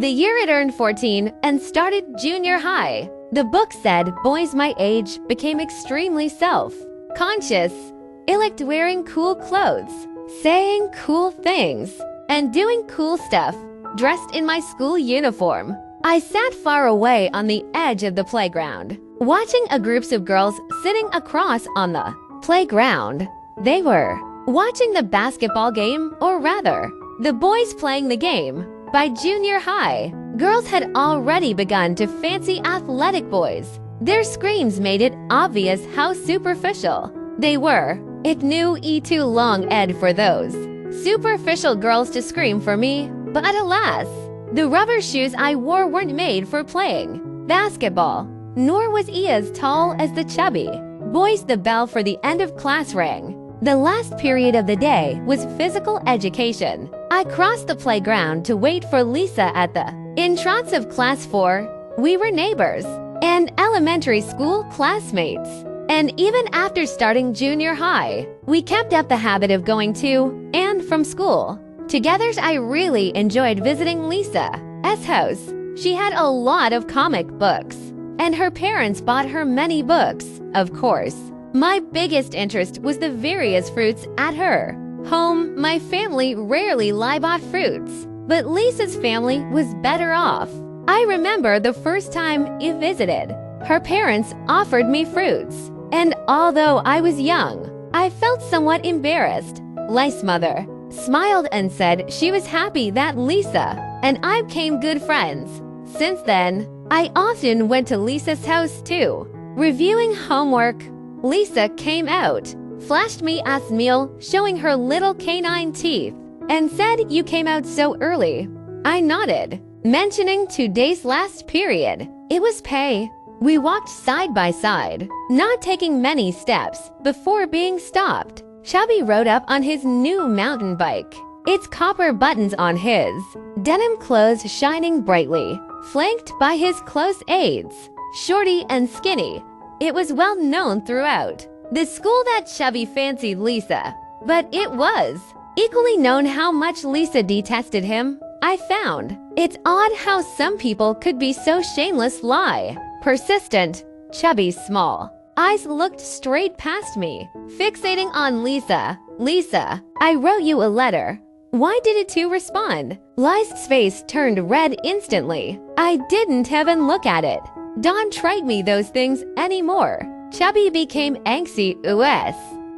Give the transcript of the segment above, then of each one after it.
The year it earned 14 and started junior high. The book said boys my age became extremely self-conscious. I liked wearing cool clothes, saying cool things, and doing cool stuff, dressed in my school uniform. I sat far away on the edge of the playground, watching a group of girls sitting across on the playground. They were watching the basketball game, or rather, the boys playing the game. By junior high, girls had already begun to fancy athletic boys. Their screams made it obvious how superficial they were. It knew too long ed for those superficial girls to scream for me, but alas, the rubber shoes I wore weren't made for playing basketball, nor was as tall as the chubby boys. The bell for the end of class rang. The last period of the day was physical education. I crossed the playground to wait for Lisa at the entrance of class 4. We were neighbors and elementary school classmates. And even after starting junior high, we kept up the habit of going to and from school together. I really enjoyed visiting Lisa's house. She had a lot of comic books, and her parents bought her many books, of course. My biggest interest was the various fruits at her home. My family rarely bought fruits, but Lisa's family was better off. I remember the first time I visited, her parents offered me fruits, and although I was young, I felt somewhat embarrassed. Lisa's mother smiled and said she was happy that Lisa and I became good friends. Since then, I often went to Lisa's house too. Reviewing homework, Lisa came out, flashed me a meal showing her little canine teeth, and said, "You came out so early." I nodded, mentioning today's last period. It was pay. We walked side by side, not taking many steps before being stopped. Chubby rode up on his new mountain bike, its copper buttons on his denim clothes shining brightly, flanked by his close aides, Shorty and Skinny. It was well known throughout the school that Chubby fancied Lisa, but it was equally known how much Lisa detested him. I found it's odd how some people could be so shameless, persistent. Chubby's small eyes looked straight past me, fixating on Lisa. "Lisa, I wrote you a letter. Why didn't you respond?" Lisa's face turned red instantly. I didn't even look at it. Don't write me those things anymore. Chubby became angsty.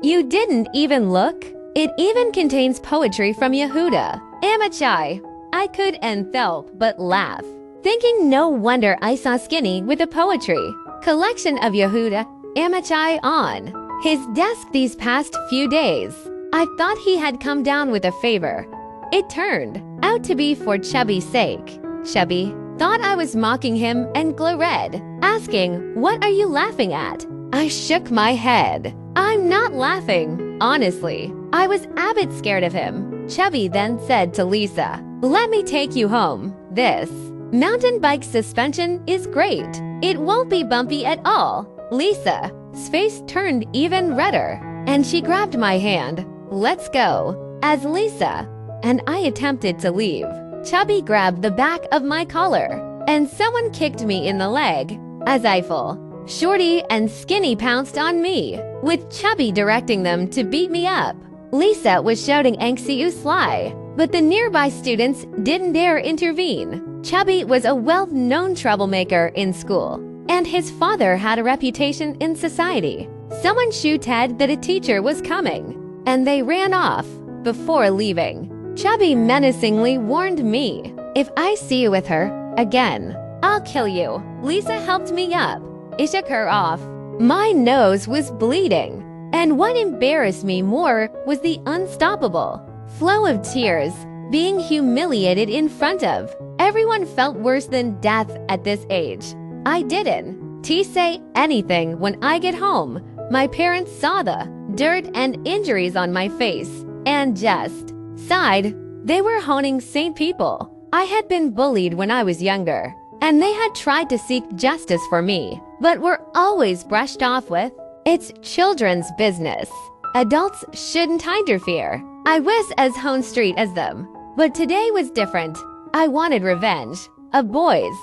You didn't even look? It even contains poetry from Yehuda Amichai. I couldn't help but laugh, thinking no wonder I saw Skinny with a poetry collection of Yehuda Amichai on his desk these past few days. I thought he had come down with a favor. It turned out to be for Chubby's sake. Chubby thought I was mocking him and glared, asking, "What are you laughing at?" I shook my head. "I'm not laughing, honestly. I was a bit scared of him." Chubby then said to Lisa, "Let me take you home. This mountain bike suspension is great. It won't be bumpy at all." Lisa's face turned even redder, and she grabbed my hand. "Let's go." As Lisa and I attempted to leave, Chubby grabbed the back of my collar, and someone kicked me in the leg. As I fell, Shorty and Skinny pounced on me, with Chubby directing them to beat me up. Lisa was shouting angsty sly, but the nearby students didn't dare intervene. Chubby was a well-known troublemaker in school, and his father had a reputation in society. Someone shouted that a teacher was coming, and they ran off. Before leaving, Chubby menacingly warned me, "If I see you with her again, I'll kill you." Lisa helped me up. I shook her off. My nose was bleeding, and what embarrassed me more was the unstoppable flow of tears. Being humiliated in front of everyone felt worse than death at this age. I didn't say anything when I get home. My parents saw the dirt and injuries on my face and just sighed. They were honing Saint people. I had been bullied when I was younger, and they had tried to seek justice for me, but were always brushed off with, "It's children's business. Adults shouldn't interfere." I was as home street as them, but today was different. I wanted revenge. A boy's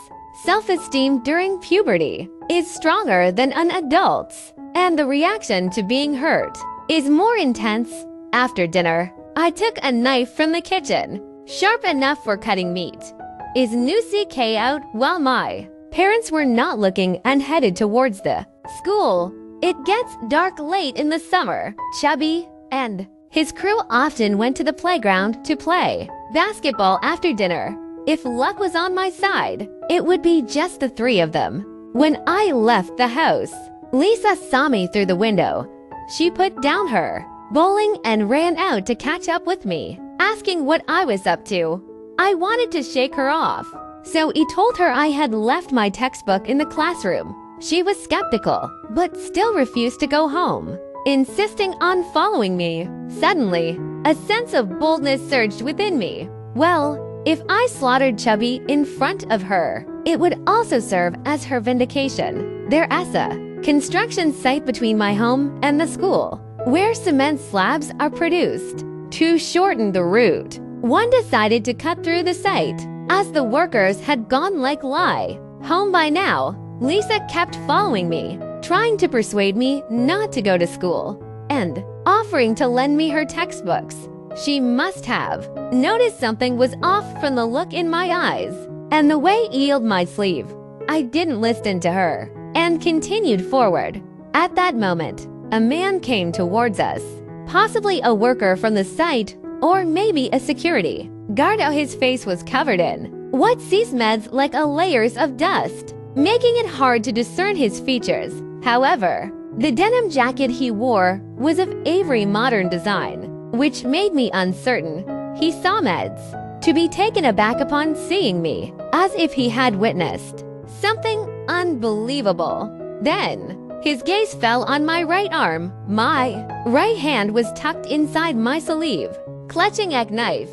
self-esteem during puberty is stronger than an adult's, and the reaction to being hurt is more intense. After dinner, I took a knife from the kitchen, sharp enough for cutting meat. Is new CK out while my parents were not looking and headed towards the school? It gets dark late in the summer. Chubby and his crew often went to the playground to play basketball after dinner. If luck was on my side, it would be just the three of them. When I left the house, Lisa saw me through the window. She put down her bowling and ran out to catch up with me, asking what I was up to. I wanted to shake her off, so I told her I had left my textbook in the classroom. She was skeptical, but still refused to go home, insisting on following me. Suddenly, a sense of boldness surged within me. Well, if I slaughtered Chubby in front of her, it would also serve as her vindication. There's a construction site between my home and the school, where cement slabs are produced. To shorten the route, one decided to cut through the site, as the workers had gone like lie. Home by now, Lisa kept following me, trying to persuade me not to go to school, and offering to lend me her textbooks. She must have noticed something was off from the look in my eyes and the way I heeled my sleeve. I didn't listen to her and continued forward. At that moment, a man came towards us, possibly a worker from the site or maybe a security guard. His face was covered in what seemed like a layers of dust, making it hard to discern his features. However, the denim jacket he wore was of Avery modern design, which made me uncertain. He saw meds to be taken aback upon seeing me, as if he had witnessed something unbelievable. Then, his gaze fell on my right arm. My right hand was tucked inside my sleeve, clutching a knife.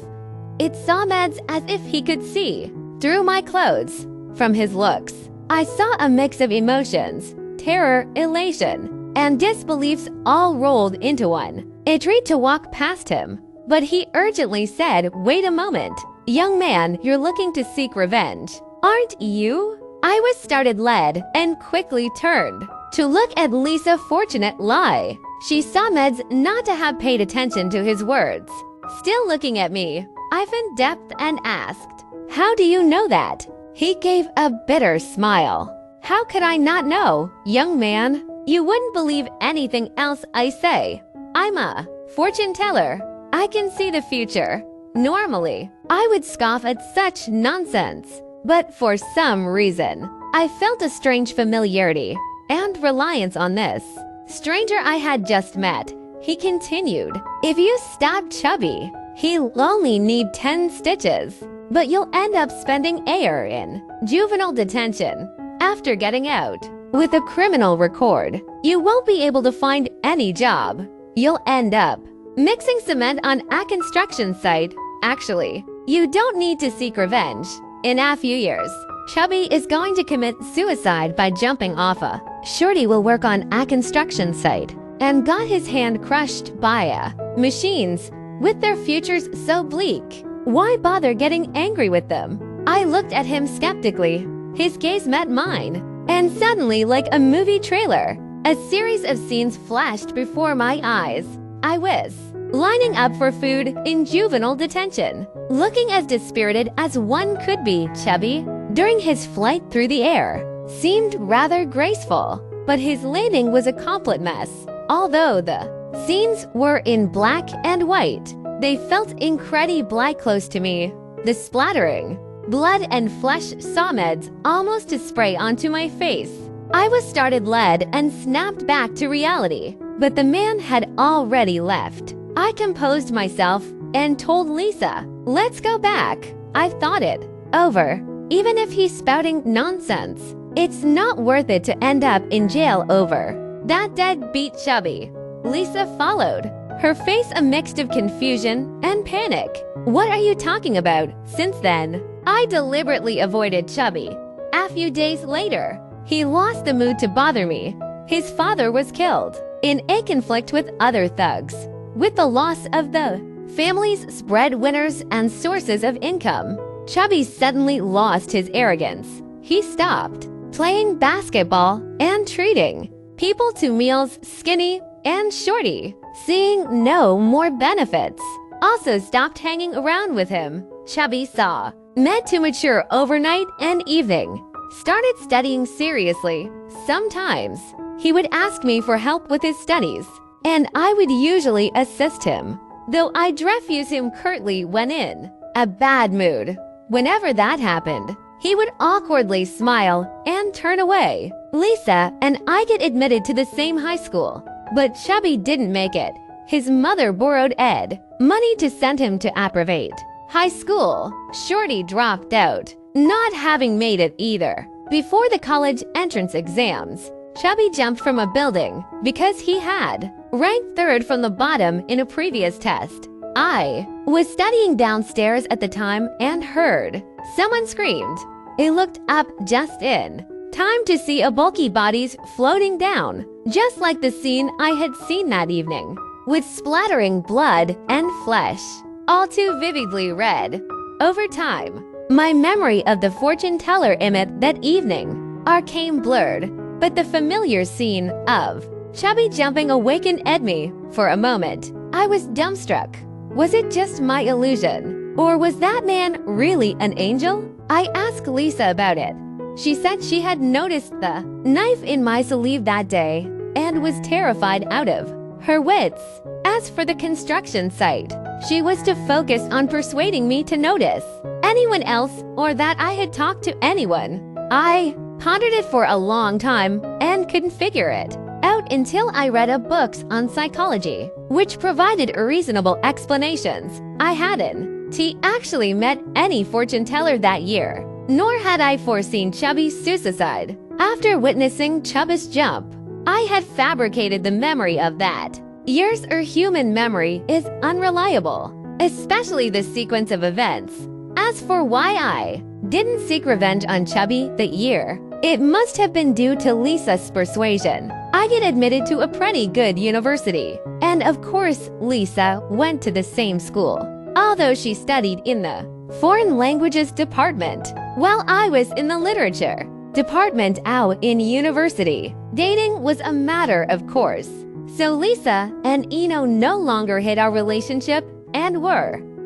It saw meds as if he could see through my clothes. From his looks, I saw a mix of emotions, terror, elation, and disbeliefs all rolled into one. I tried to walk past him, but he urgently said, "Wait a moment. Young man, you're looking to seek revenge, aren't you?" I was started led and quickly turned to look at Lisa. Fortunate lie. She saw meds not to have paid attention to his words. Still looking at me, I've in depth and asked, "How do you know that?" He gave a bitter smile. "How could I not know, young man? You wouldn't believe anything else I say. I'm a fortune teller. I can see the future." Normally, I would scoff at such nonsense, but for some reason, I felt a strange familiarity and reliance on this stranger I had just met. He continued, "If you stab Chubby, he'll only need 10 stitches, but you'll end up spending a year in juvenile detention. After getting out, with a criminal record, you won't be able to find any job. You'll end up mixing cement on a construction site. Actually, you don't need to seek revenge. In a few years, Chubby is going to commit suicide by jumping off a shorty will work on a construction site and got his hand crushed by machines. With their futures so bleak, why bother getting angry with them?" I looked at him skeptically. His gaze met mine, and suddenly, like a movie trailer, a series of scenes flashed before my eyes. I was lining up for food in juvenile detention, looking as dispirited as one could be. Chubby, during his flight through the air, seemed rather graceful, but his landing was a complete mess. Although the scenes were in black and white, they felt incredibly close to me. The splattering blood and flesh saw meds almost to spray onto my face. I was started led and snapped back to reality, but the man had already left. I composed myself and told Lisa, "Let's go back. I've thought it over. Even if he's spouting nonsense, it's not worth it to end up in jail over that deadbeat Chubby." Lisa followed, her face a mix of confusion and panic. "What are you talking about?" Since then, I deliberately avoided Chubby. A few days later, he lost the mood to bother me. His father was killed in a conflict with other thugs. With the loss of the family's breadwinners and sources of income, Chubby suddenly lost his arrogance. He stopped playing basketball and treating people to meals skinny and shorty, seeing no more benefits. Also stopped hanging around with him. Chubby saw met to mature overnight and evening. Started studying seriously. Sometimes he would ask me for help with his studies, and I would usually assist him, though I'd refuse him curtly when in a bad mood. Whenever that happened, he would awkwardly smile and turn away. Lisa and I get admitted to the same high school, but Chubby didn't make it. His mother borrowed Ed money to send him to Approvate High School. Shorty dropped out, not having made it either. Before the college entrance exams, Chubby jumped from a building because he had ranked third from the bottom in a previous test. I was studying downstairs at the time and heard someone screamed. I looked up just in time to see a bulky body floating down, just like the scene I had seen that evening, with splattering blood and flesh, all too vividly red. Over time, my memory of the fortune teller image that evening became blurred, but the familiar scene of Chubby jumping awakened me. For a moment, I was dumbstruck. Was it just my illusion? Or was that man really an angel? I asked Lisa about it. She said she had noticed the knife in my sleeve that day and was terrified out of her wits. As for the construction site, she was to focus on persuading me to notice anyone else or that I had talked to anyone. I pondered it for a long time and couldn't figure it out until I read a books on psychology, which provided reasonable explanations. I hadn't actually met any fortune teller that year, nor had I foreseen Chubby's suicide. After witnessing Chubby's jump, I had fabricated the memory of that. Years or human memory is unreliable, especially the sequence of events. As for why I didn't seek revenge on Chubby that year, it must have been due to Lisa's persuasion. I get admitted to a pretty good university, and of course Lisa went to the same school, although she studied in the foreign languages department, while I was in the literature department out in university. Dating was a matter of course, so Lisa and Eno no longer hid our relationship and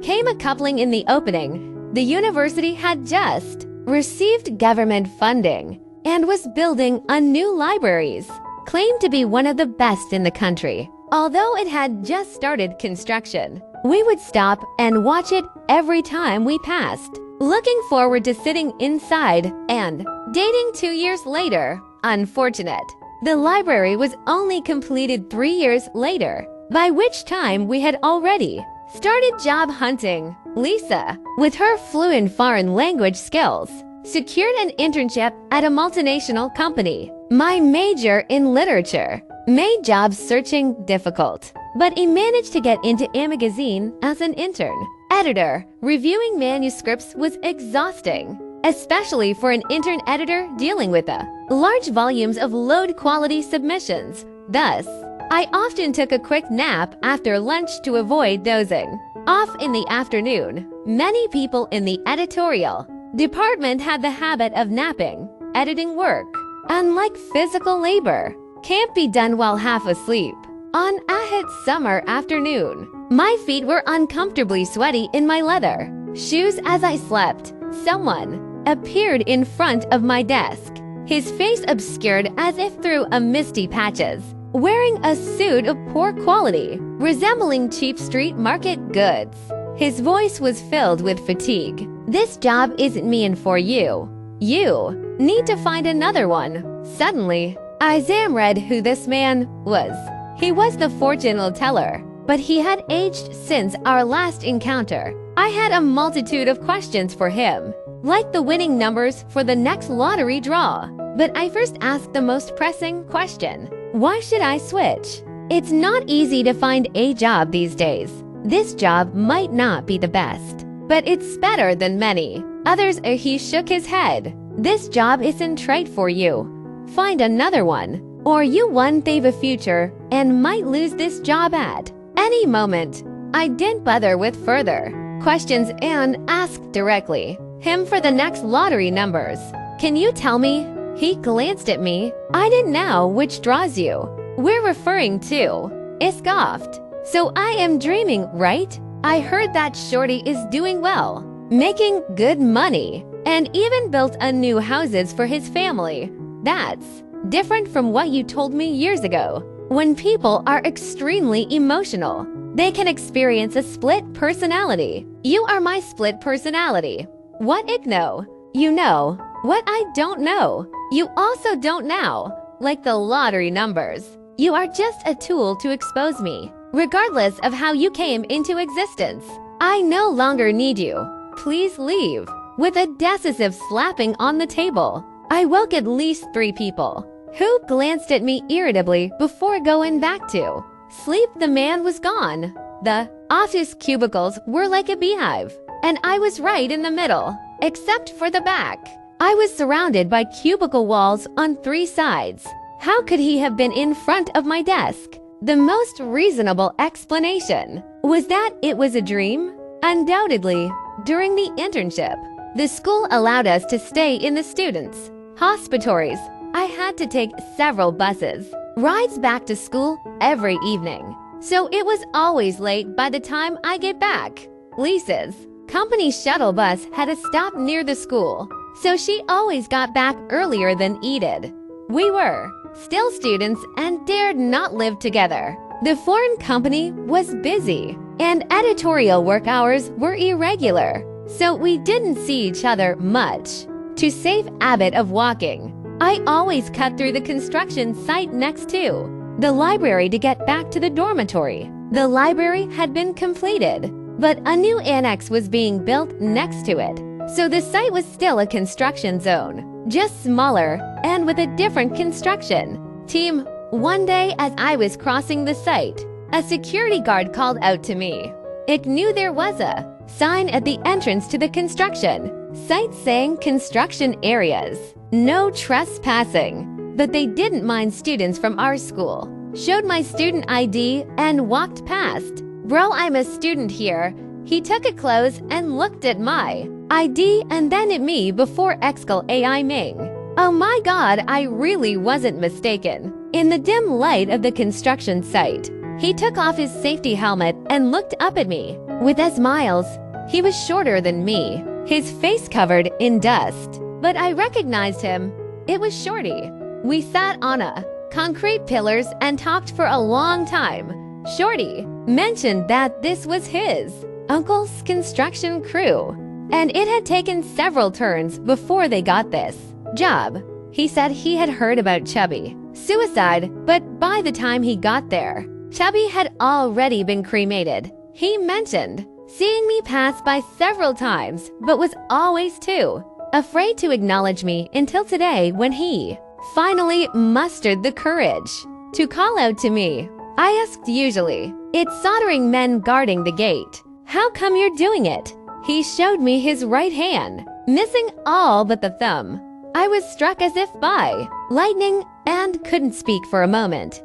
came a coupling in the opening. The university had just received government funding and was building a new libraries, claimed to be one of the best in the country. Although it had just started construction, we would stop and watch it every time we passed, looking forward to sitting inside and dating 2 years later. Unfortunate. The library was only completed 3 years later, by which time we had already started job hunting. Lisa, with her fluent foreign language skills, secured an internship at a multinational company. My major in literature made job searching difficult, but I managed to get into a magazine as an intern. Editor, reviewing manuscripts was exhausting, especially for an intern editor dealing with large volumes of low-quality submissions. Thus, I often took a quick nap after lunch to avoid dozing off in the afternoon. Many people in the editorial department had the habit of napping. Editing work, unlike physical labor, can't be done while half asleep. On a hot summer afternoon, my feet were uncomfortably sweaty in my leather shoes as I slept. Someone appeared in front of my desk, his face obscured as if through a misty patches, wearing a suit of poor quality, resembling cheap street market goods. His voice was filled with fatigue. This job isn't meant for you. You need to find another one. Suddenly, I read who this man was. He was the fortune teller, but he had aged since our last encounter. I had a multitude of questions for him, like the winning numbers for the next lottery draw. But I first asked the most pressing question. Why should I switch? It's not easy to find a job these days. This job might not be the best, but it's better than many others. He shook his head. This job isn't right for you. Find another one, or you won't have a future and might lose this job at any moment. I didn't bother with further questions and asked directly. him for the next lottery numbers. Can you tell me? He glanced at me. I didn't know which draws you. We're referring to. I scoffed. So I am dreaming, right? I heard that Shorty is doing well, making good money, and even built a new houses for his family. That's different from what you told me years ago. When people are extremely emotional, they can experience a split personality. You are my split personality. What I know? You know what I don't know. You also don't now, like the lottery numbers. You are just a tool to expose me. Regardless of how you came into existence, I no longer need you. Please leave. With a decisive slapping on the table, I woke at least 3 people, who glanced at me irritably before going back to sleep. The man was gone. The office cubicles were like a beehive, and I was right in the middle, except for the back. I was surrounded by cubicle walls on 3 sides. How could he have been in front of my desk? The most reasonable explanation was that it was a dream. Undoubtedly, during the internship, the school allowed us to stay in the students' hospitories. I had to take several buses, rides back to school every evening, so it was always late by the time I get back. Lisa's company shuttle bus had a stop near the school, so she always got back earlier than Edith. We were still students and dared not live together. The foreign company was busy, and editorial work hours were irregular, so we didn't see each other much. To save habit of walking, I always cut through the construction site next to the library to get back to the dormitory. The library had been completed, but a new annex was being built next to it, so the site was still a construction zone, just smaller and with a different construction team. One day as I was crossing the site, a security guard called out to me. It knew there was a sign at the entrance to the construction site saying construction areas, no trespassing, but they didn't mind students from our school. Showed my student ID and walked past. Bro, I'm a student here. He took a close and looked at my ID and then at me before exclaiming, oh my God, I really wasn't mistaken. In the dim light of the construction site, he took off his safety helmet and looked up at me with a smile. He was shorter than me, his face covered in dust, but I recognized him. It was Shorty. We sat on a concrete pillars and talked for a long time. Shorty mentioned that this was his uncle's construction crew, and it had taken several turns before they got this job. He said he had heard about Chubby suicide, but by the time he got there, Chubby had already been cremated. He mentioned seeing me pass by several times, but was always too afraid to acknowledge me until today when he finally mustered the courage to call out to me. I asked usually, it's soldering men guarding the gate. How come you're doing it? He showed me his right hand, missing all but the thumb. I was struck as if by lightning and couldn't speak for a moment.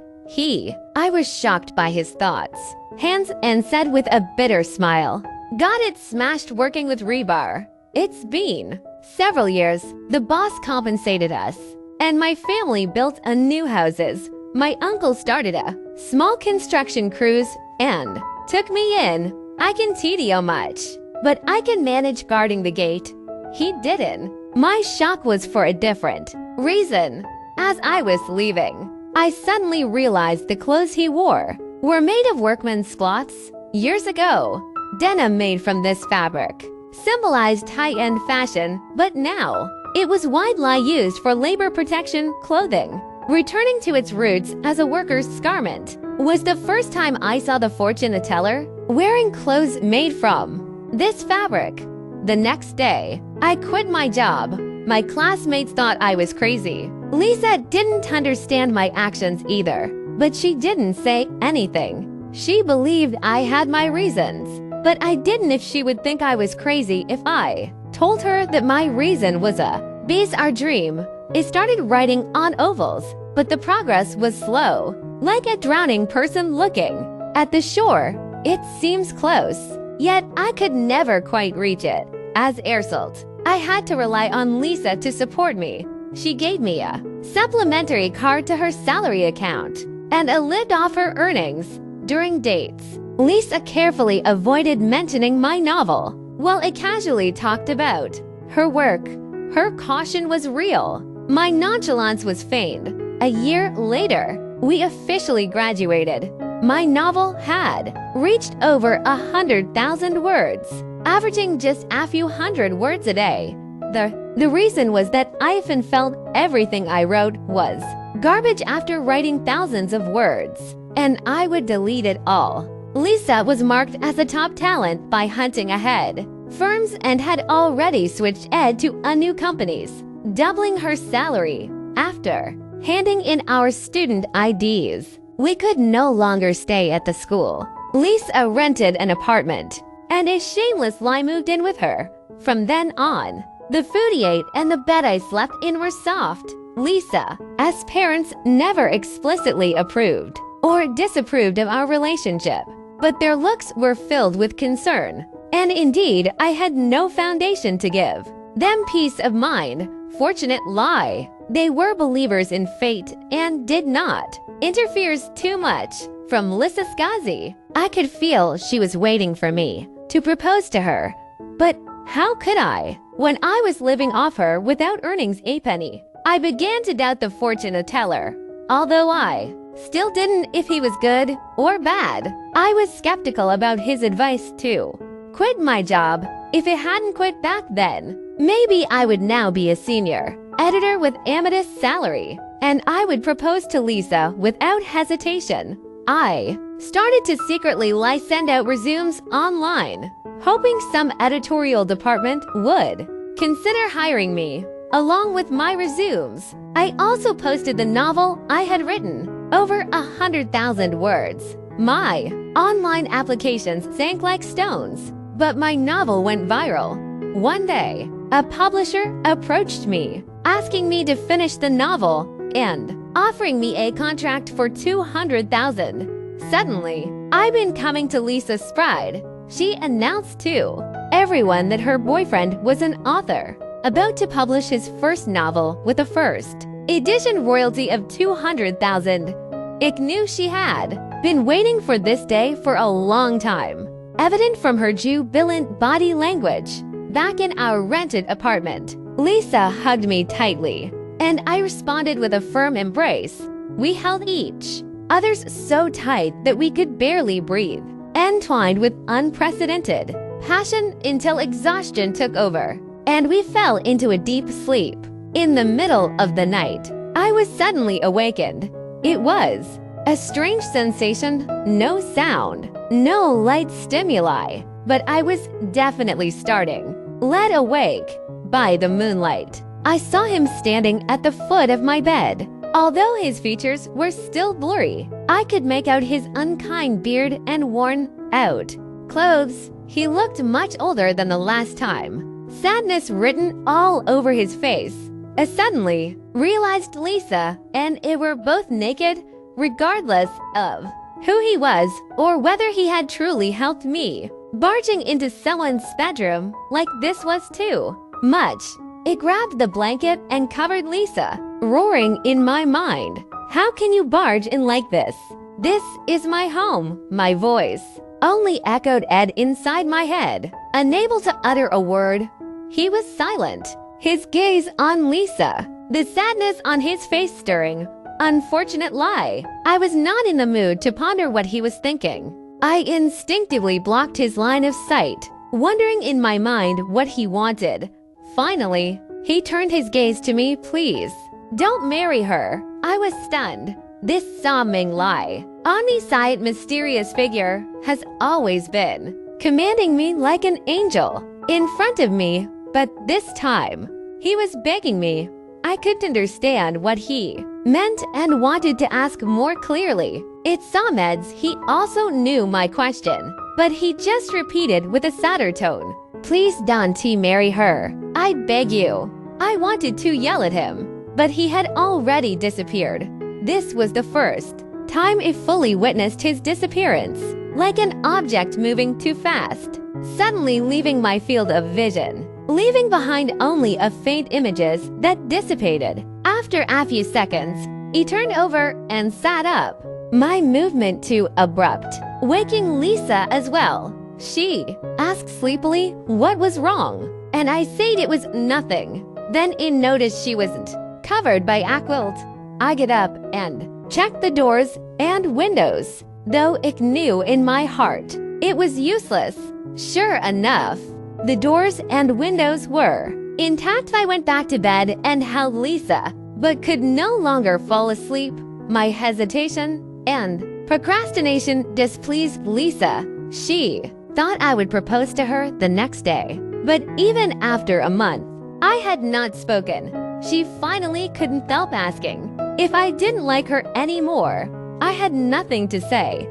I was shocked by his thoughts, hands, and said with a bitter smile, got it smashed working with rebar. It's been several years. The boss compensated us, and my family built a new houses. My uncle started a small construction cruise and took me in. I can TDO much, but I can manage guarding the gate. He didn't. My shock was for a different reason. As I was leaving, I suddenly realized the clothes he wore were made of workman's cloths. Years ago, denim made from this fabric symbolized high-end fashion, but now it was widely used for labor protection clothing. Returning to its roots as a worker's garment was the first time I saw the fortune teller wearing clothes made from this fabric. The next day, I quit my job. My classmates thought I was crazy. Lisa didn't understand my actions either, but she didn't say anything. She believed I had my reasons, but I didn't if she would think I was crazy if I told her that my reason was a base our dream. It started writing on ovals, but the progress was slow, like a drowning person looking at the shore. It seems close, yet I could never quite reach it. As Erselt, I had to rely on Lisa to support me. She gave me a supplementary card to her salary account and lived off her earnings during dates. Lisa carefully avoided mentioning my novel while it casually talked about her work. Her caution was real. My nonchalance was feigned. A year later, we officially graduated. My novel had reached over 100,000 words, averaging just a few hundred words a day. The reason was that I often felt everything I wrote was garbage after writing thousands of words, and I would delete it all. Lisa was marked as a top talent by Hunting Ahead firms and had already switched Ed to new companies, doubling her salary. After handing in our student IDs, we could no longer stay at the school. Lisa rented an apartment, and a shameless lie moved in with her. From then on, the food he ate and the bed I slept in were soft. Lisa, as parents, never explicitly approved or disapproved of our relationship, but their looks were filled with concern. And indeed, I had no foundation to give them peace of mind. Fortunate lie. They were believers in fate and did not interferes too much. From Lisa Scazzi, I could feel she was waiting for me to propose to her. But how could I, when I was living off her without earnings a penny? I began to doubt the fortune teller. Although I still didn't if he was good or bad, I was skeptical about his advice too. Quit my job. If it hadn't quit back then, maybe I would now be a senior editor with Amethyst salary, and I would propose to Lisa without hesitation. I started to secretly send out resumes online, hoping some editorial department would consider hiring me. Along with my resumes, I also posted the novel I had written, over 100,000 words. My online applications sank like stones, but my novel went viral. One day, a publisher approached me, asking me to finish the novel and offering me a contract for $200,000. Suddenly, I've been coming to Lisa Spride. She announced to everyone that her boyfriend was an author, about to publish his first novel with a first edition royalty of $200,000. I knew she had been waiting for this day for a long time, evident from her jubilant body language. Back in our rented apartment, Lisa hugged me tightly, and I responded with a firm embrace. We held each other's so tight that we could barely breathe, entwined with unprecedented passion until exhaustion took over, and we fell into a deep sleep. In the middle of the night, I was suddenly awakened. It was a strange sensation, no sound, no light stimuli, but I was definitely starting. Led awake by the moonlight, I saw him standing at the foot of my bed. Although his features were still blurry, I could make out his unkind beard and worn-out clothes. He looked much older than the last time, sadness written all over his face. I suddenly realized Lisa and I were both naked, regardless of who he was or whether he had truly helped me. Barging into someone's bedroom like this was too much. It grabbed the blanket and covered Lisa, roaring in my mind. How can you barge in like this? This is my home. My voice only echoed Ed inside my head, unable to utter a word. He was silent, his gaze on Lisa, the sadness on his face stirring. Unfortunate lie. I was not in the mood to ponder what he was thinking. I instinctively blocked his line of sight, wondering in my mind what he wanted. Finally, he turned his gaze to me. Please, don't marry her. I was stunned. This sobbing lie, omniscient mysterious figure has always been commanding me like an angel in front of me, but this time, he was begging me. I couldn't understand what he meant and wanted to ask more clearly. It saw meds. He also knew my question, but he just repeated with a sadder tone. Please don't marry her. I beg you. I wanted to yell at him, but he had already disappeared. This was the first time I fully witnessed his disappearance, like an object moving too fast, suddenly leaving my field of vision. leaving behind only a faint images that dissipated. After a few seconds, he turned over and sat up, my movement too abrupt, waking Lisa as well. She asked sleepily what was wrong, and I said it was nothing. Then I noticed she wasn't covered by a quilt. I get up and checked the doors and windows, though I knew in my heart it was useless. Sure enough, the doors and windows were intact. I went back to bed and held Lisa, but could no longer fall asleep. My hesitation and procrastination displeased Lisa. She thought I would propose to her the next day, but even after a month, I had not spoken. She finally couldn't help asking if I didn't like her anymore. I had nothing to say.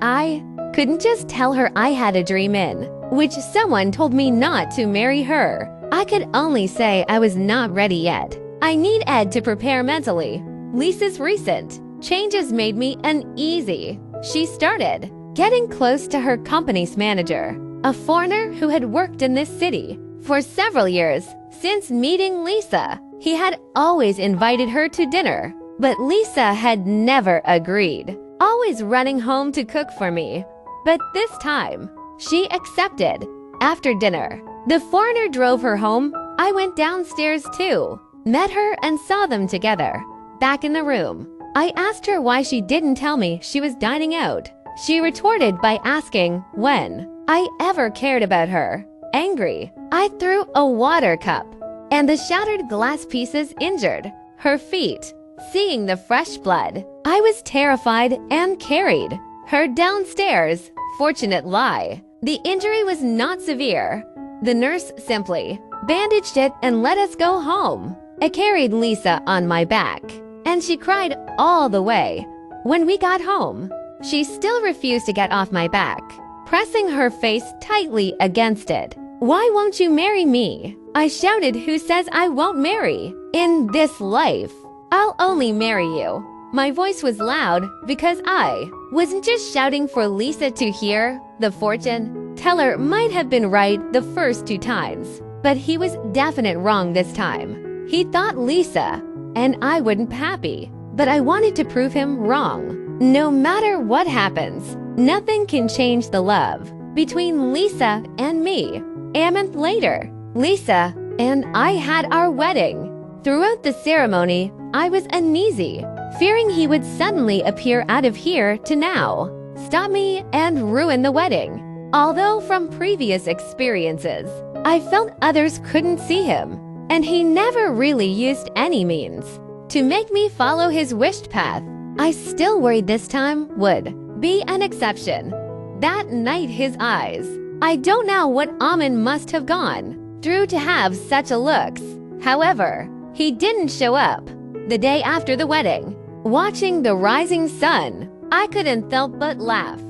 I couldn't just tell her I had a dream in which someone told me not to marry her. I could only say I was not ready yet. I need Ed to prepare mentally. Lisa's recent changes made me uneasy. She started getting close to her company's manager, a foreigner who had worked in this city for several years. Since meeting Lisa, he had always invited her to dinner, but Lisa had never agreed, always running home to cook for me. But this time, she accepted. After dinner, the foreigner drove her home. I went downstairs too, met her and saw them together. Back in the room, I asked her why she didn't tell me she was dining out. She retorted by asking when I ever cared about her. Angry, I threw a water cup, and the shattered glass pieces injured her feet. Seeing the fresh blood, I was terrified and carried her downstairs. Fortunate lie, the injury was not severe. The nurse simply bandaged it and let us go home. I carried Lisa on my back, and she cried all the way. When we got home, she still refused to get off my back, pressing her face tightly against it. "Why won't you marry me?" I shouted. "Who says I won't marry? In this life, I'll only marry you." My voice was loud because I wasn't just shouting for Lisa to hear. The fortune teller might have been right the first 2 times, but he was definite wrong this time. He thought Lisa and I wouldn't be happy, but I wanted to prove him wrong. No matter what happens, nothing can change the love between Lisa and me. A month later, Lisa and I had our wedding. Throughout the ceremony, I was uneasy, fearing he would suddenly appear out of here to now, stop me and ruin the wedding. Although from previous experiences, I felt others couldn't see him, and he never really used any means to make me follow his wished path. I still worried this time would be an exception. That night, his eyes, I don't know what Amin must have gone through to have such a looks. However, he didn't show up the day after the wedding. Watching the rising sun, I couldn't help but laugh.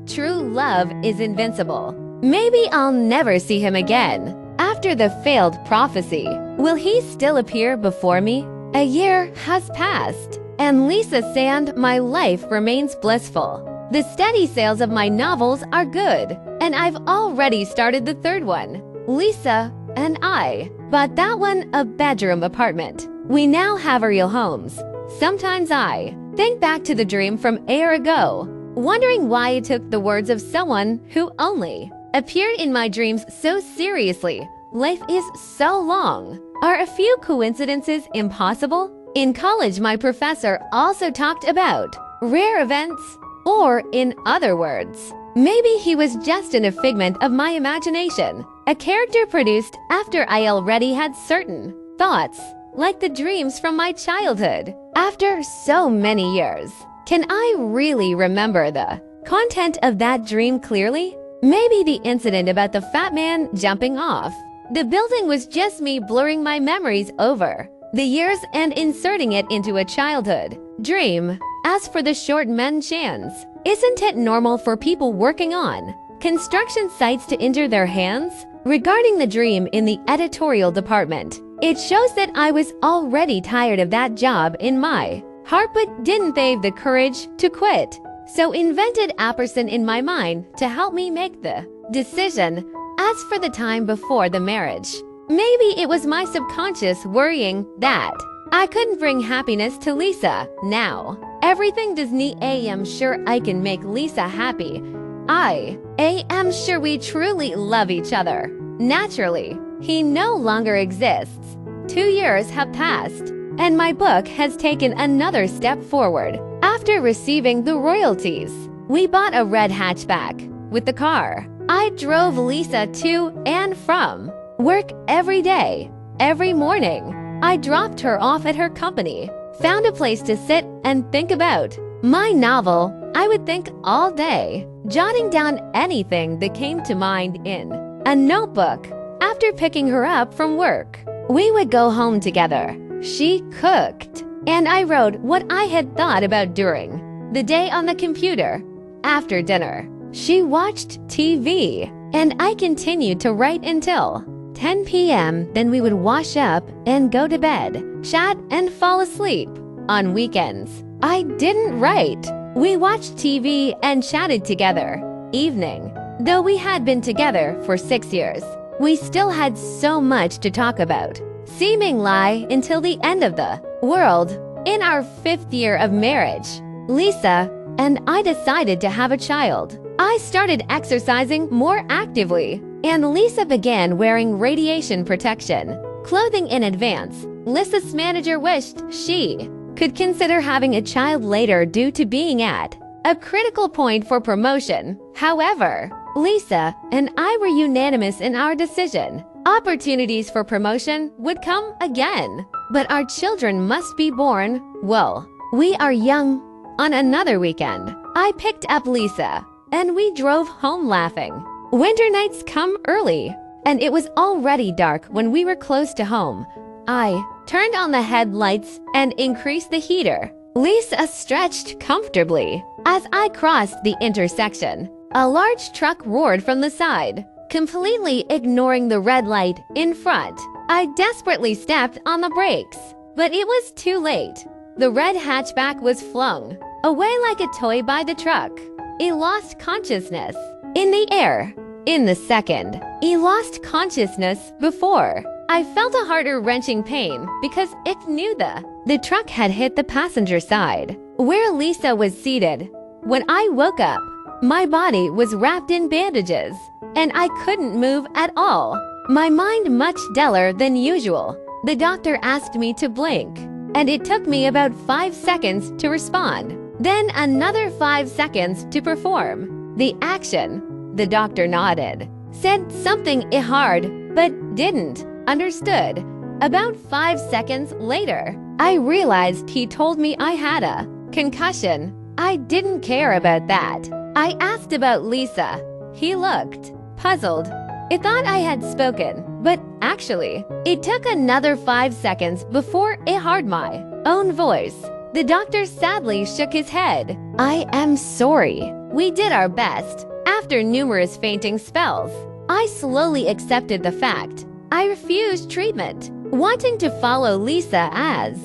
True love is invincible. Maybe I'll never see him again. After the failed prophecy, will he still appear before me? A year has passed, and Lisa Sand, my life remains blissful. The steady sales of my novels are good, and I've already started the 3rd one. Lisa and I bought that one a bedroom apartment. We now have real homes. Sometimes I think back to the dream from a year ago, wondering why I took the words of someone who only appeared in my dreams so seriously. Life is so long. Are a few coincidences impossible? In college, my professor also talked about rare events, or in other words, maybe he was just in a figment of my imagination, a character produced after I already had certain thoughts, like the dreams from my childhood. After so many years, can I really remember the content of that dream clearly? Maybe the incident about the fat man jumping off the building was just me blurring my memories over the years and inserting it into a childhood dream. As for the short men chance, isn't it normal for people working on construction sites to injure their hands? Regarding the dream in the editorial department, it shows that I was already tired of that job in my heart but didn't have the courage to quit. So invented a person in my mind to help me make the decision. As for the time before the marriage, Maybe it was my subconscious worrying that I couldn't bring happiness to Lisa now. Everything Disney am sure I can make Lisa happy. I am sure we truly love each other. Naturally, he no longer exists. 2 years have passed, and my book has taken another step forward. After receiving the royalties, we bought a red hatchback. With the car, I drove Lisa to and from work every day. Every morning, I dropped her off at her company, found a place to sit and think about my novel. I would think all day, jotting down anything that came to mind in a notebook. After picking her up from work, we would go home together. She cooked, and I wrote what I had thought about during the day on the computer. After dinner, she watched TV, and I continued to write until 10 p.m. Then we would wash up and go to bed, chat and fall asleep. On weekends, I didn't write. We watched TV and chatted together. Evening. Though we had been together for 6 years, we still had so much to talk about. Seeming lie until the end of the world. In our 5th year of marriage, Lisa and I decided to have a child. I started exercising more actively, and Lisa began wearing radiation protection clothing in advance. Lisa's manager wished she could consider having a child later due to being at a critical point for promotion. However, Lisa and I were unanimous in our decision. Opportunities for promotion would come again, but our children must be born while we are young. On another weekend, I picked up Lisa, and we drove home laughing. Winter nights come early, and it was already dark when we were close to home. I turned on the headlights and increased the heater. Lisa stretched comfortably. As I crossed the intersection, a large truck roared from the side, completely ignoring the red light in front. I desperately stepped on the brakes, but it was too late. The red hatchback was flung away like a toy by the truck. It lost consciousness in the air. In the second, he lost consciousness before. I felt a heart-wrenching pain because it knew the truck had hit the passenger side, where Lisa was seated. When I woke up, my body was wrapped in bandages, and I couldn't move at all. My mind much duller than usual. The doctor asked me to blink, and it took me about 5 seconds to respond. Then another 5 seconds to perform the action. The doctor nodded, said something hard, but didn't understood. About 5 seconds later, I realized he told me I had a concussion. I didn't care about that. I asked about Lisa. He looked puzzled. I thought I had spoken, but actually, it took another 5 seconds before I heard my own voice. The doctor sadly shook his head. I am sorry. We did our best. After numerous fainting spells, I slowly accepted the fact. I refused treatment, wanting to follow Lisa as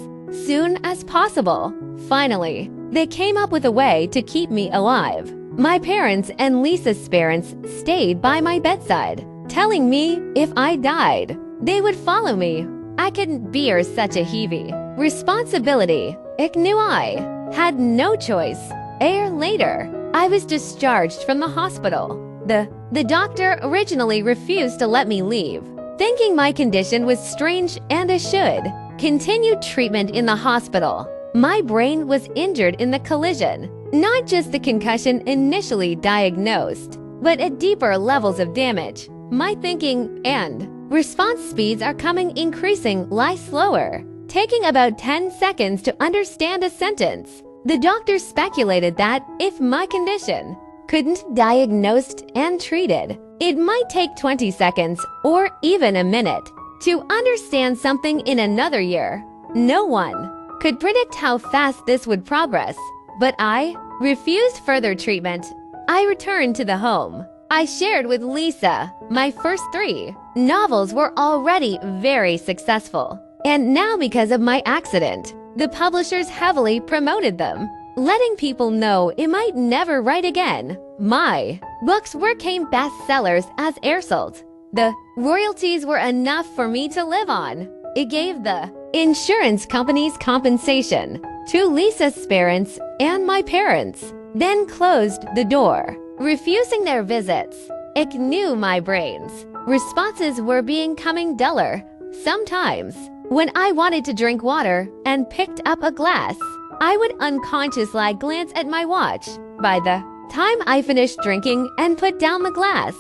soon as possible. Finally, they came up with a way to keep me alive. My parents and Lisa's parents stayed by my bedside, telling me if I died, they would follow me. I couldn't bear such a heavy responsibility. I knew I had no choice. A year later, I was discharged from the hospital. The doctor originally refused to let me leave, thinking my condition was strange and I should continue treatment in the hospital. My brain was injured in the collision, not just the concussion initially diagnosed, but at deeper levels of damage. My thinking and response speeds are increasing slower, taking about 10 seconds to understand a sentence. The doctor speculated that if my condition couldn't diagnosed and treated, it might take 20 seconds or even a minute to understand something in another year. No one could predict how fast this would progress, but I refused further treatment. I returned to the home. I shared with Lisa. My first 3 novels were already very successful, and now because of my accident, the publishers heavily promoted them, letting people know it might never write again. My books became bestsellers as a result. The royalties were enough for me to live on. It gave the insurance company's compensation to Lisa's parents and my parents, then closed the door, refusing their visits. It knew my brains. Responses were becoming duller. Sometimes, when I wanted to drink water and picked up a glass, I would unconsciously glance at my watch. By the time I finished drinking and put down the glass,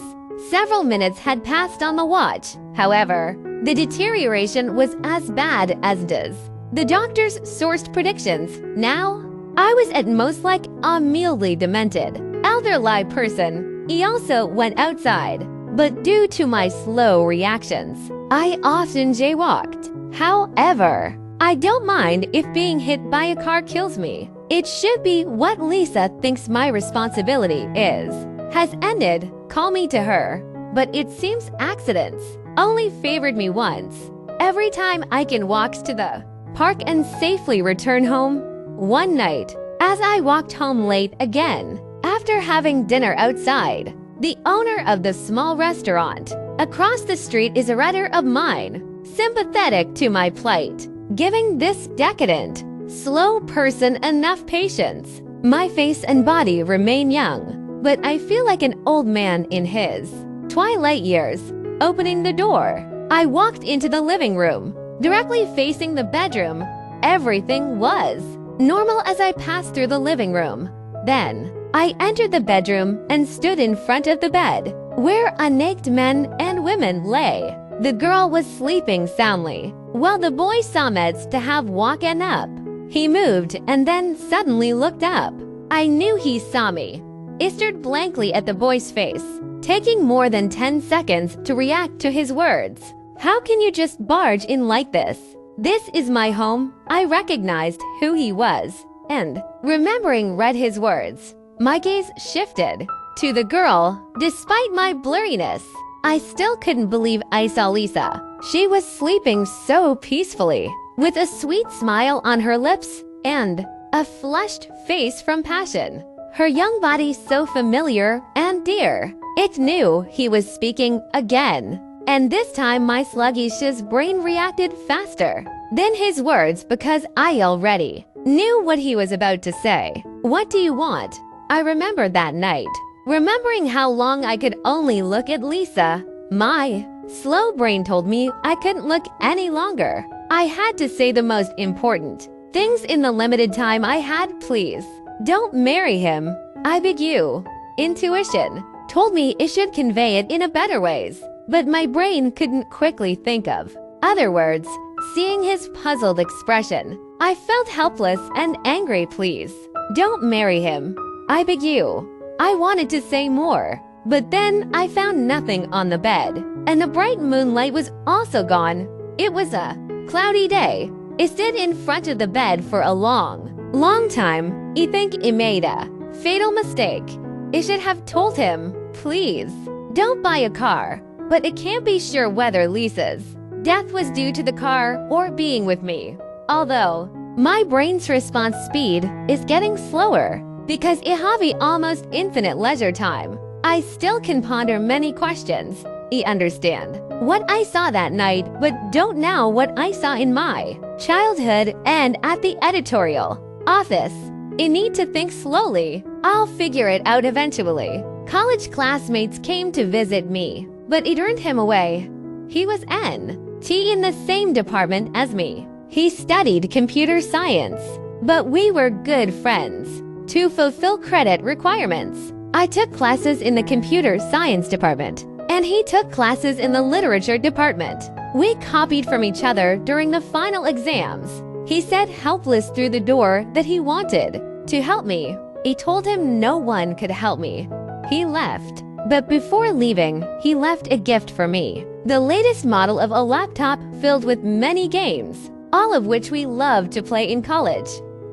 several minutes had passed on the watch. However, the deterioration was as bad as does the doctor's sourced predictions. Now, I was at most like a mildly demented, elderly person. He also went outside, but due to my slow reactions, I often jaywalked. However, I don't mind if being hit by a car kills me. It should be what Lisa thinks my responsibility is. Has ended, call me to her. But it seems accidents only favored me once. Every time I can walk to the park and safely return home. One night, as I walked home late again, after having dinner outside, the owner of the small restaurant across the street is a writer of mine, sympathetic to my plight, giving this decadent, slow person enough patience. My face and body remain young, but I feel like an old man in his twilight years. Opening the door, I walked into the living room, directly facing the bedroom. Everything was normal as I passed through the living room. Then, I entered the bedroom and stood in front of the bed, where a naked men and women lay. The girl was sleeping soundly, while the boy saw meds to have woken up. He moved and then suddenly looked up. I knew he saw me. I stared blankly at the boy's face, taking more than 10 seconds to react to his words. How can you just barge in like this? This is my home. I recognized who he was, and, remembering read his words. My gaze shifted to the girl. Despite my blurriness, I still couldn't believe I saw Lisa. She was sleeping so peacefully, with a sweet smile on her lips and a flushed face from passion. Her young body so familiar and dear. It knew he was speaking again. And this time my sluggish brain reacted faster than his words because I already knew what he was about to say. What do you want? I remembered that night. Remembering how long I could only look at Lisa, my slow brain told me I couldn't look any longer. I had to say the most important things in the limited time I had. Please, don't marry him. I beg you. Intuition told me it should convey it in a better ways, but my brain couldn't quickly think of other words. Seeing his puzzled expression, I felt helpless and angry. Please, don't marry him. I beg you. I wanted to say more, but then I found nothing on the bed, and the bright moonlight was also gone. It was a cloudy day. I stood in front of the bed for a long time. I think I made a fatal mistake. I should have told him, please, don't buy a car, but I can't be sure whether Lisa's death was due to the car or being with me. Although, my brain's response speed is getting slower because I have almost infinite leisure time. I still can ponder many questions. I understand what I saw that night, but don't know what I saw in my childhood and at the editorial office. I need to think slowly. I'll figure it out eventually. College classmates came to visit me, but it turned him away. He was N.T. in the same department as me. He studied computer science, but we were good friends. To fulfill credit requirements, I took classes in the computer science department, and he took classes in the literature department. We copied from each other during the final exams. He said helpless through the door that he wanted to help me. I told him no one could help me. He left. But before leaving, he left a gift for me. The latest model of a laptop filled with many games, all of which we loved to play in college.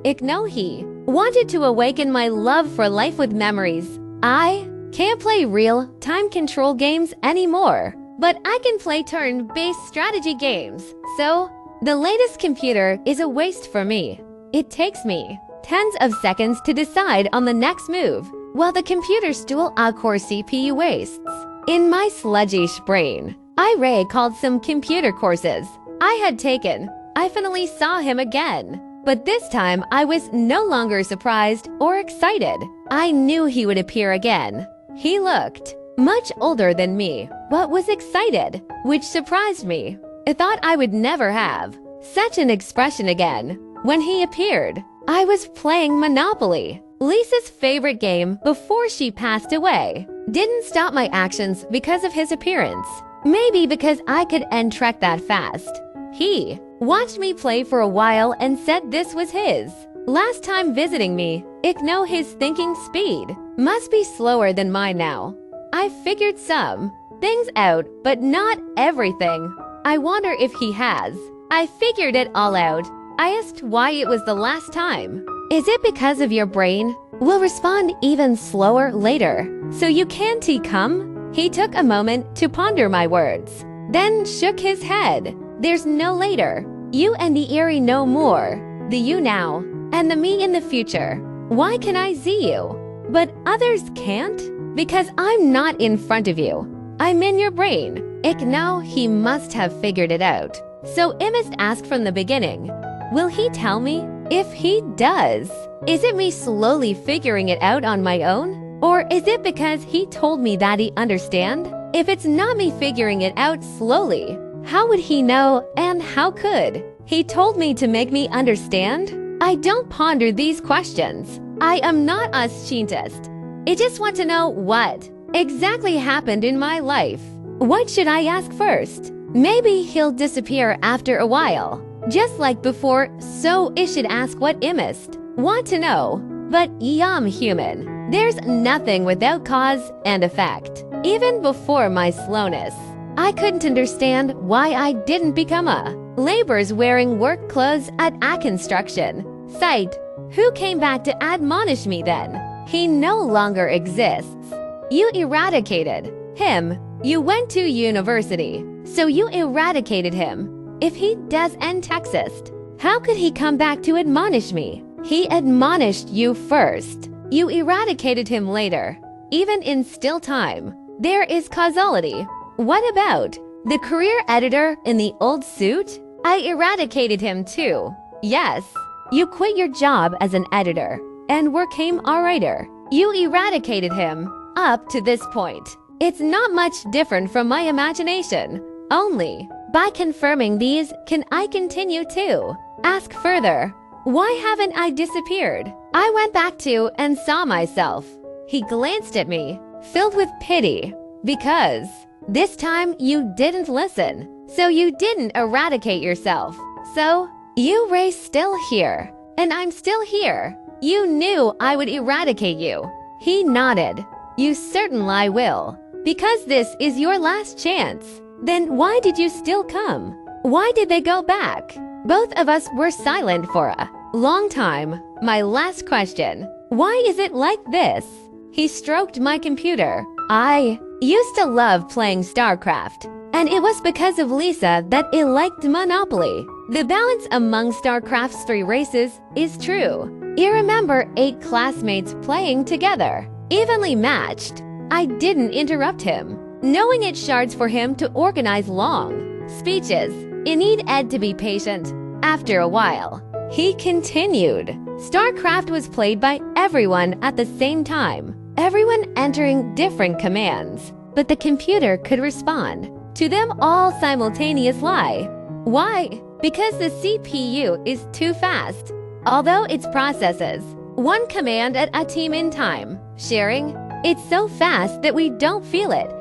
I know he wanted to awaken my love for life with memories. I can't play real time control games anymore, but I can play turn-based strategy games. So, the latest computer is a waste for me. It takes me tens of seconds to decide on the next move, while the computer's dual-core CPU wastes In my sluggish brain, I recalled some computer courses I had taken. I finally saw him again. But this time, I was no longer surprised or excited. I knew he would appear again. He looked much older than me, but was excited, which surprised me. I thought I would never have such an expression again. When he appeared, I was playing Monopoly, Lisa's favorite game before she passed away. Didn't stop my actions because of his appearance. Maybe because I could end Trek that fast. He watched me play for a while and said this was his last time visiting me. Know his thinking speed must be slower than mine now. I figured some things out, but not everything. I wonder if he has. I figured it all out. I asked why it was the last time. Is it because of your brain will respond even slower later, so you can't come? He took a moment to ponder my words, then shook his head. There's no later. You and the Eerie no more. The you now, and the me in the future. Why can I see you, but others can't? Because I'm not in front of you. I'm in your brain. Know he must have figured it out. So I must ask from the beginning. Will he tell me? If he does, is it me slowly figuring it out on my own? Or is it because he told me that he understand? If it's not me figuring it out slowly, how would he know, and how could he told me to make me understand? I don't ponder these questions. I am not a scientist. I just want to know what exactly happened in my life. What should I ask first? Maybe he'll disappear after a while, just like before, so I should ask what I must want to know. But I'm human. There's nothing without cause and effect. Even before my slowness, I couldn't understand why I didn't become a laborers wearing work clothes at a construction site. Who came back to admonish me then? He no longer exists. You eradicated him. You went to university, so you eradicated him. If he does end Texas, how could he come back to admonish me? He admonished you first. You eradicated him later. Even in still time, there is causality. What about the career editor in the old suit? I eradicated him too. Yes, you quit your job as an editor and became a writer. You eradicated him up to this point. It's not much different from my imagination. Only by confirming these can I continue to ask further. Why haven't I disappeared? I went back to and saw myself. He glanced at me, filled with pity, because this time you didn't listen. So you didn't eradicate yourself. So you Ray still here, and I'm still here. You knew I would eradicate you. He nodded. You certainly will. Because this is your last chance. Then why did you still come? Why did they go back? Both of us were silent for a long time. My last question. Why is it like this? He stroked my computer. I used to love playing StarCraft. And it was because of Lisa that I liked Monopoly. The balance among StarCraft's 3 races is true. I remember 8 classmates playing together, evenly matched. I didn't interrupt him, knowing it shards for him to organize long speeches. I need Ed to be patient. After a while, he continued. StarCraft was played by everyone at the same time, everyone entering different commands, but the computer could respond to them all simultaneously. Why? Because the CPU is too fast. Although it processes one command at a team in time, sharing, it's so fast that we don't feel it.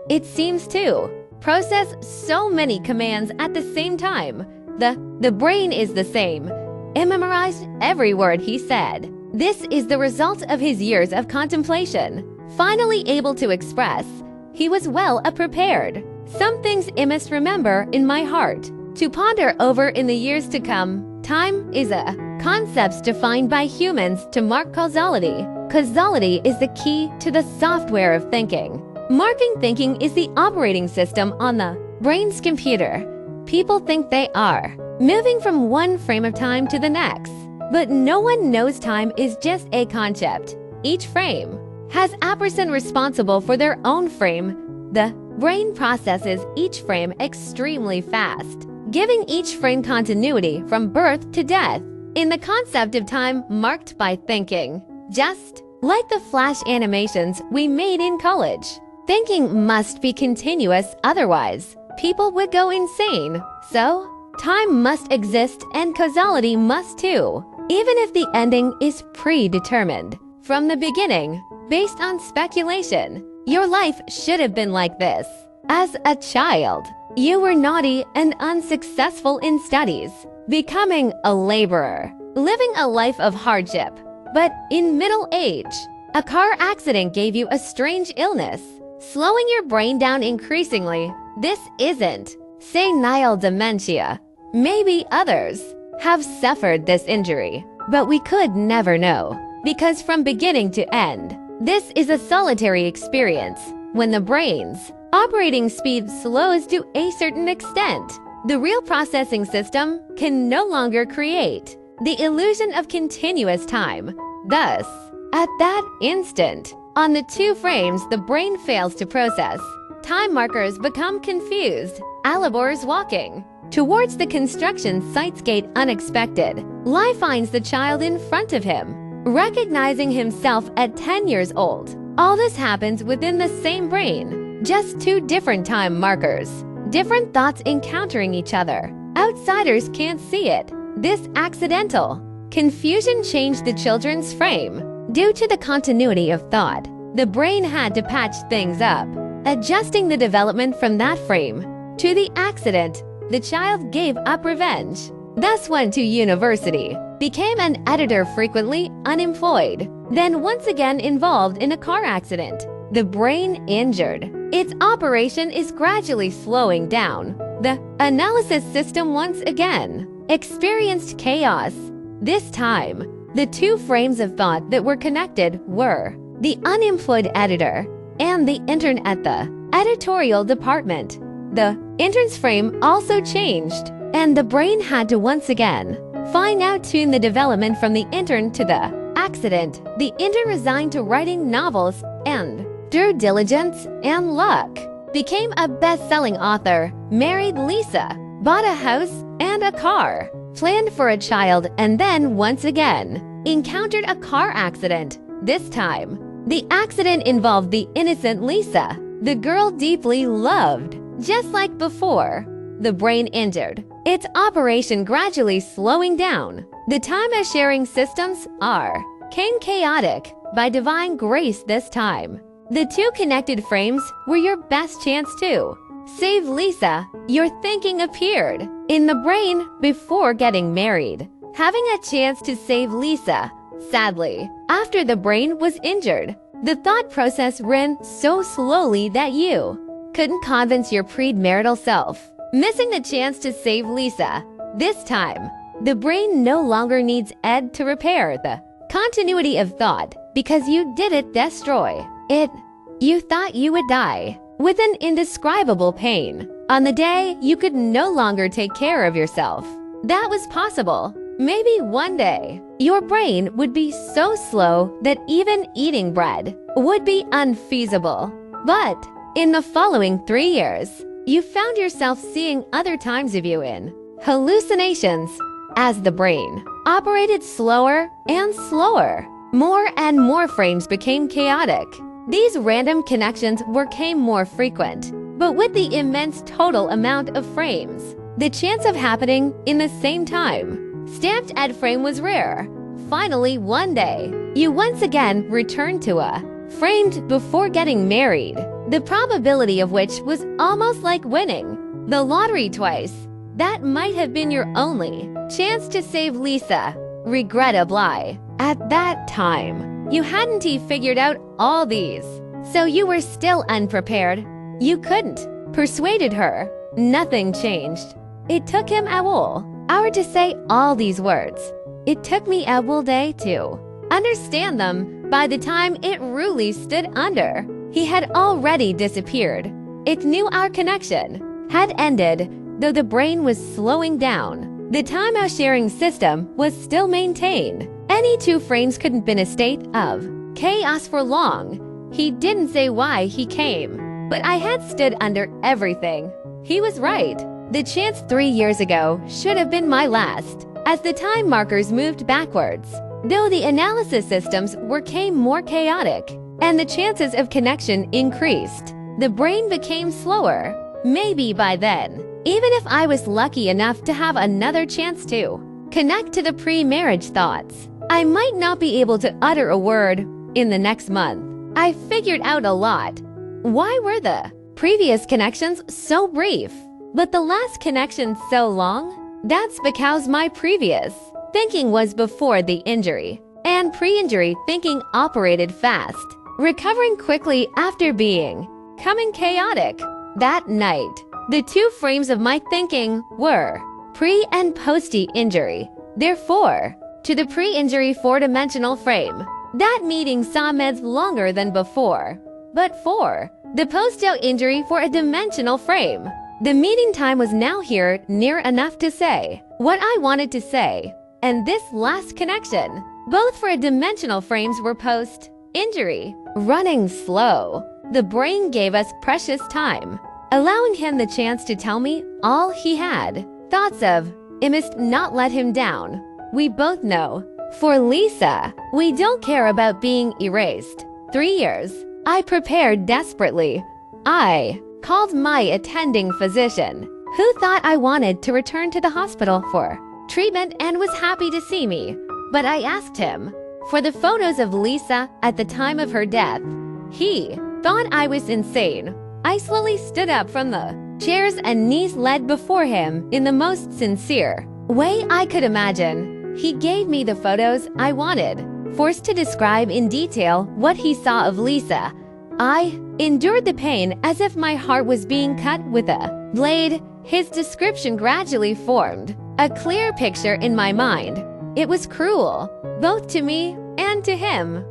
It seems to process so many commands at the same time. The brain is the same. It memorized every word he said. This is the result of his years of contemplation. Finally able to express, he was well prepared. Some things I must remember in my heart, to ponder over in the years to come. Time is a concept defined by humans to mark causality. Causality is the key to the software of thinking. Marking thinking is the operating system on the brain's computer. People think they are moving from one frame of time to the next, but no one knows time is just a concept. Each frame has a person responsible for their own frame. The brain processes each frame extremely fast, giving each frame continuity from birth to death, in the concept of time marked by thinking. Just like the flash animations we made in college, thinking must be continuous, otherwise people would go insane. So, time must exist and causality must too, even if the ending is predetermined from the beginning, based on speculation. Your life should have been like this. As a child, you were naughty and unsuccessful in studies, becoming a laborer, living a life of hardship. But in middle age, a car accident gave you a strange illness, slowing your brain down increasingly. This isn't senile dementia. Maybe others have suffered this injury, but we could never know, because from beginning to end, this is a solitary experience. When the brain's operating speed slows to a certain extent, the real processing system can no longer create the illusion of continuous time. Thus, at that instant, on the two frames the brain fails to process, time markers become confused. Alibor's walking towards the construction site's gate unexpected. Lai finds the child in front of him, recognizing himself at 10 years old. All this happens within the same brain, just two different time markers, different thoughts encountering each other. Outsiders can't see it. This accidental confusion changed the children's frame. Due to the continuity of thought, the brain had to patch things up, adjusting the development from that frame to the accident. The child gave up revenge, thus went to university, became an editor, frequently unemployed, then once again involved in a car accident. The brain injured. Its operation is gradually slowing down. The analysis system once again experienced chaos. This time, the two frames of thought that were connected were the unemployed editor and the intern at the editorial department. The intern's frame also changed, and the brain had to once again fine tune the development from the intern to the accident. The intern resigned to writing novels and, through diligence and luck, became a best-selling author, married Lisa, bought a house and a car, planned for a child, and then once again encountered a car accident. This time, the accident involved the innocent Lisa, the girl deeply loved. Just like before, the brain injured, its operation gradually slowing down. The time-sharing systems came chaotic by divine grace this time. The two connected frames were your best chance to save Lisa. Your thinking appeared in the brain before getting married, having a chance to save Lisa. Sadly, after the brain was injured, the thought process ran so slowly that you couldn't convince your premarital self, missing the chance to save Lisa. This time, the brain no longer needs Ed to repair the continuity of thought because you didn't destroy it. You thought you would die with an indescribable pain on the day you could no longer take care of yourself. That was possible. Maybe one day, your brain would be so slow that even eating bread would be unfeasible. But in the following 3 years, you found yourself seeing other times of you in hallucinations as the brain operated slower and slower. More and more frames became chaotic. These random connections became more frequent, but with the immense total amount of frames, the chance of happening in the same time stamped at frame was rare. Finally, one day, you once again returned to a framed before getting married, the probability of which was almost like winning the lottery twice. That might have been your only chance to save Lisa. Regrettably, at that time, you hadn't figured out all these, so you were still unprepared. You couldn't persuaded her. Nothing changed. It took him a whole hour to say all these words. It took me a whole day to understand them. By the time it really stood under, he had already disappeared. It knew our connection had ended, though the brain was slowing down. The time-sharing system was still maintained. Any two frames couldn't been a state of chaos for long. He didn't say why he came. but I had stood under everything. He was right. The chance 3 years ago should have been my last, as the time markers moved backwards. Though the analysis systems became more chaotic, and the chances of connection increased, the brain became slower. Maybe by then, even if I was lucky enough to have another chance to connect to the pre-marriage thoughts, I might not be able to utter a word in the next month. I figured out a lot. Why were the previous connections so brief, but the last connection so long? That's because my previous thinking was before the injury, and pre-injury thinking operated fast, recovering quickly after becoming chaotic. That night, the two frames of my thinking were pre- and post-injury. Therefore, to the pre-injury four-dimensional frame, that meeting saw meds longer than before. But for the post-injury for a dimensional frame, the meeting time was now here near enough to say what I wanted to say. And this last connection, both for a dimensional frames were post-injury, running slow. The brain gave us precious time, allowing him the chance to tell me all he had thoughts of. I must not let him down. We both know, for Lisa, we don't care about being erased. 3 years, I prepared desperately. I called my attending physician, who thought I wanted to return to the hospital for treatment and was happy to see me. But I asked him for the photos of Lisa at the time of her death. He thought I was insane. I slowly stood up from the chairs and knees led before him in the most sincere way I could imagine. He gave me the photos I wanted, forced to describe in detail what he saw of Lisa. I endured the pain as if my heart was being cut with a blade. His description gradually formed a clear picture in my mind. It was cruel, both to me and to him.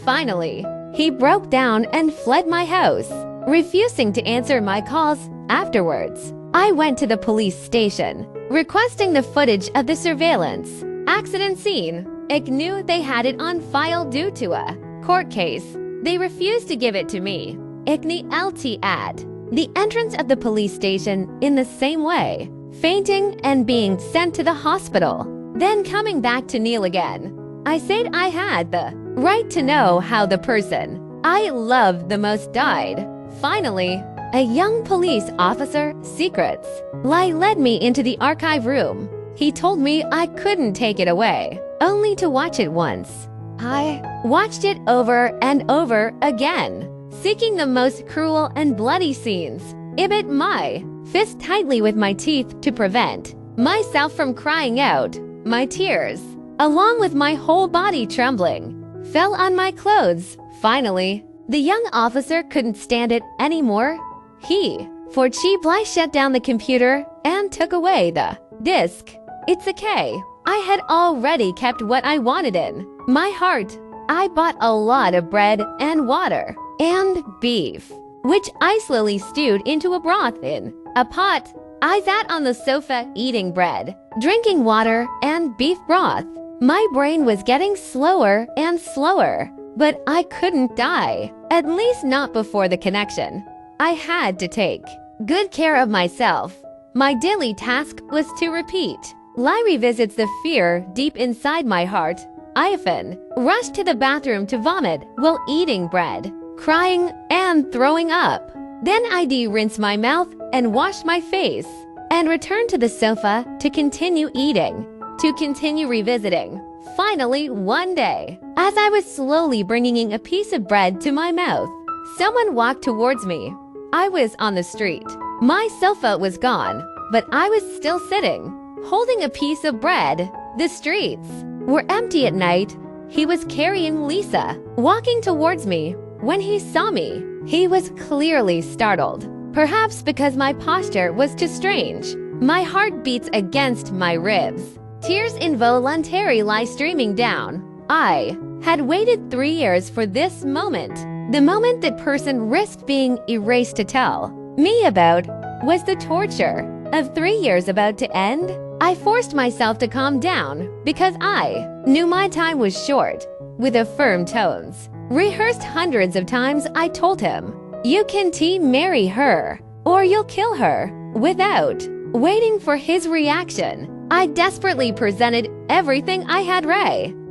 Finally, he broke down and fled my house, refusing to answer my calls afterwards. I went to the police station, requesting the footage of the surveillance accident scene. I knew they had it on file due to a court case. They refused to give it to me. ICNI LT at the entrance of the police station in the same way, fainting and being sent to the hospital, then coming back to kneel again. I said I had the right to know how the person I loved the most died. Finally, a young police officer, secrets, led me into the archive room. He told me I couldn't take it away, only to watch it once. I watched it over and over again, seeking the most cruel and bloody scenes. I bit my fist tightly with my teeth to prevent myself from crying out. My tears, along with my whole body trembling, fell on my clothes. Finally, the young officer couldn't stand it anymore. He, for cheap lie, shut down the computer and took away the disk. It's okay. I had already kept what I wanted in my heart. I bought a lot of bread and water and beef, which I slowly stewed into a broth in a pot. I sat on the sofa eating bread, drinking water and beef broth. My brain was getting slower and slower, but I couldn't die, at least not before the connection. I had to take good care of myself. My daily task was to repeat. Lie revisits the fear deep inside my heart. I often rushed to the bathroom to vomit while eating bread, crying and throwing up. Then I'd rinse my mouth and wash my face, and return to the sofa to continue eating, to continue revisiting. Finally, one day, as I was slowly bringing a piece of bread to my mouth, someone walked towards me. I was on the street. My sofa was gone, but I was still sitting, holding a piece of bread. The streets were empty at night. He was carrying Lisa, walking towards me. When he saw me, he was clearly startled, perhaps because my posture was too strange. My heart beats against my ribs. Tears involuntarily lie streaming down. I had waited 3 years for this moment. The moment that person risked being erased to tell me about was the torture of 3 years about to end. I forced myself to calm down because I knew my time was short. With a firm tones, rehearsed hundreds of times, I told him, You can marry her, or you'll kill her. Without waiting for his reaction, I desperately presented everything I had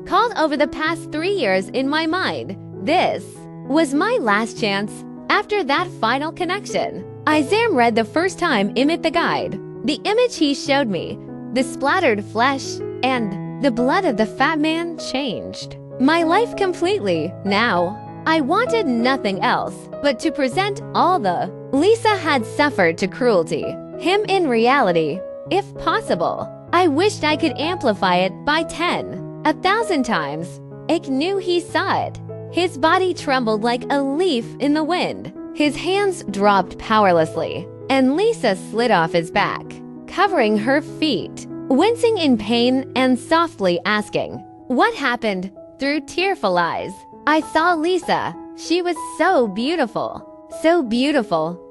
called over the past 3 years in my mind. This was my last chance. After that final connection, I read the first time Emmett the guide. The image he showed me, the splattered flesh, and the blood of the fat man changed my life completely. Now, I wanted nothing else but to present all the Lisa had suffered to cruelty. Him in reality, if possible. I wished I could amplify it by 10, 1,000 times. Ik knew he saw it. His body trembled like a leaf in the wind. His hands dropped powerlessly, and Lisa slid off his back, covering her feet, wincing in pain and softly asking, "What happened?" Through tearful eyes, I saw Lisa. She was so beautiful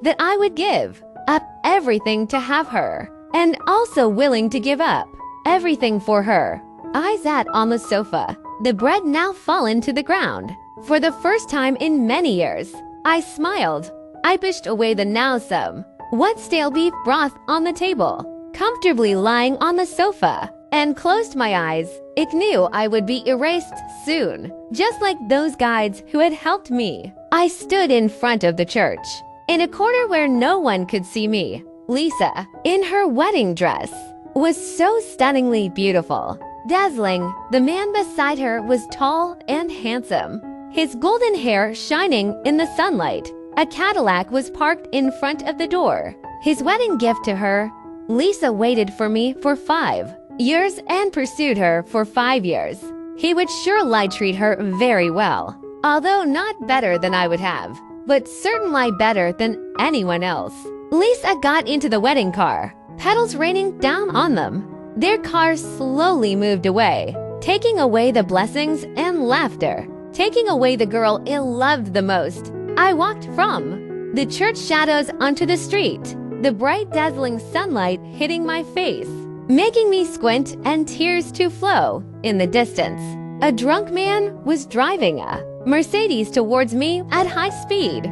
that I would give up everything to have her, and also willing to give up everything for her. I sat on the sofa, the bread now fallen to the ground. For the first time in many years, I smiled. I pushed away the now somewhat stale beef broth on the table, comfortably lying on the sofa, and closed my eyes. It knew I would be erased soon, just like those guides who had helped me. I stood in front of the church, in a corner where no one could see me. Lisa, in her wedding dress, was so stunningly beautiful, dazzling. The man beside her was tall and handsome, his golden hair shining in the sunlight. A Cadillac was parked in front of the door, his wedding gift to her. Lisa waited for me for 5 years and pursued her for 5 years. He would surely treat her very well, although not better than I would have, but certainly better than anyone else. Lisa got into the wedding car, petals raining down on them. Their car slowly moved away, taking away the blessings and laughter, taking away the girl I loved the most. I walked from the church shadows onto the street, the bright dazzling sunlight hitting my face, making me squint and tears to flow. In the distance, a drunk man was driving a Mercedes towards me at high speed.